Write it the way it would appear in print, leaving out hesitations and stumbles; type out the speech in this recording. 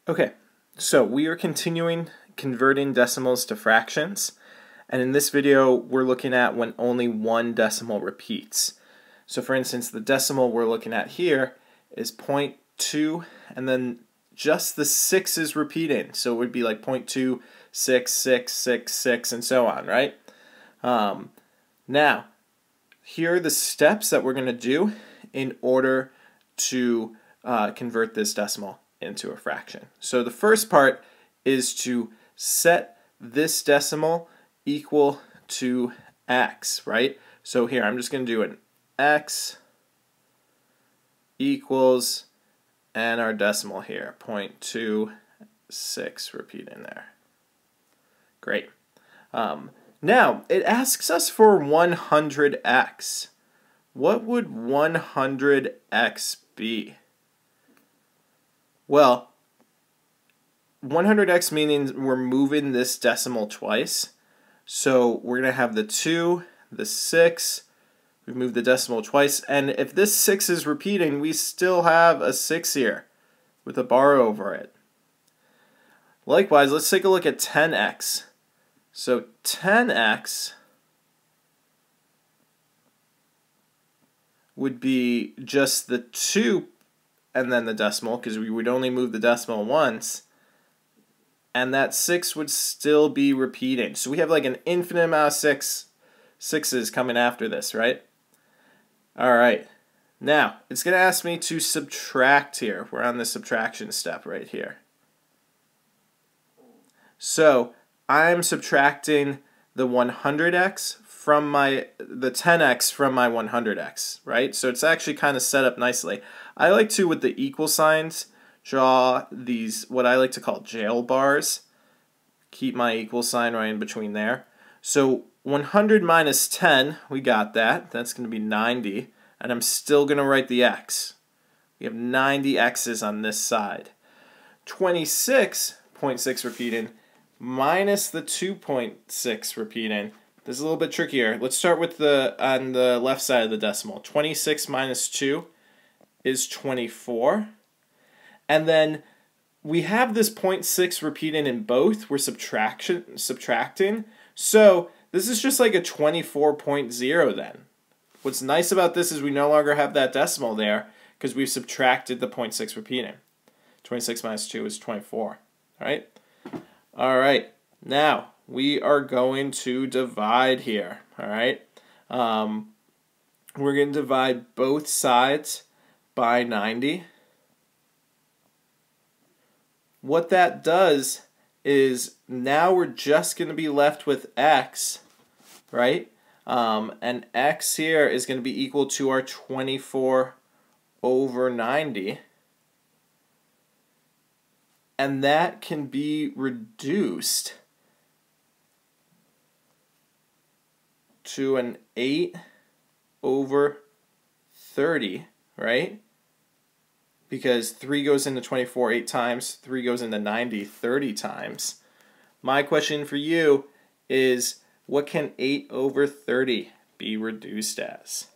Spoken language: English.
Okay, so we are continuing converting decimals to fractions, and in this video we're looking at when only one decimal repeats. So for instance, the decimal we're looking at here is 0.2, and then just the 6 is repeating, so it would be like 0.26666, and so on, right? Now, here are the steps that we're going to do in order to convert this decimal into a fraction. So the first part is to set this decimal equal to x, right? So here I'm just going to do an x equals, and our decimal here, 0.26, repeat in there. Great. Now, it asks us for 100x. What would 100x be? Well, 100x meaning we're moving this decimal twice. So we're going to have the 2, the 6, we've moved the decimal twice, and if this 6 is repeating, we still have a 6 here with a bar over it. Likewise, let's take a look at 10x. So 10x would be just the 2 and then the decimal, because we would only move the decimal once, and that 6 would still be repeating. So we have like an infinite amount of sixes coming after this, right? Alright, now it's going to ask me to subtract here. We're on the subtraction step right here. So I'm subtracting the 100x from the 10x from my 100x, right? So it's actually kind of set up nicely. I like to, with the equal signs, draw these, what I like to call jail bars. Keep my equal sign right in between there. So 100 minus 10, we got that. That's going to be 90. And I'm still going to write the x. We have 90 x's on this side. 26.6 repeating minus the 2.6 repeating. This is a little bit trickier. Let's start with on the left side of the decimal. 26 minus 2 is 24. And then we have this 0.6 repeating in both. We're subtracting. So this is just like a 24.0 then. What's nice about this is we no longer have that decimal there because we've subtracted the 0.6 repeating. 26 minus 2 is 24. Alright? Alright. Now, we are going to divide here. Alright? We're going to divide both sides by 90. What that does is now we're just going to be left with x, right? And x here is going to be equal to our 24 over 90. And that can be reduced to an 8 over 30, right? Because 3 goes into 24 8 times, 3 goes into 90 30 times. My question for you is, what can 8 over 30 be reduced as?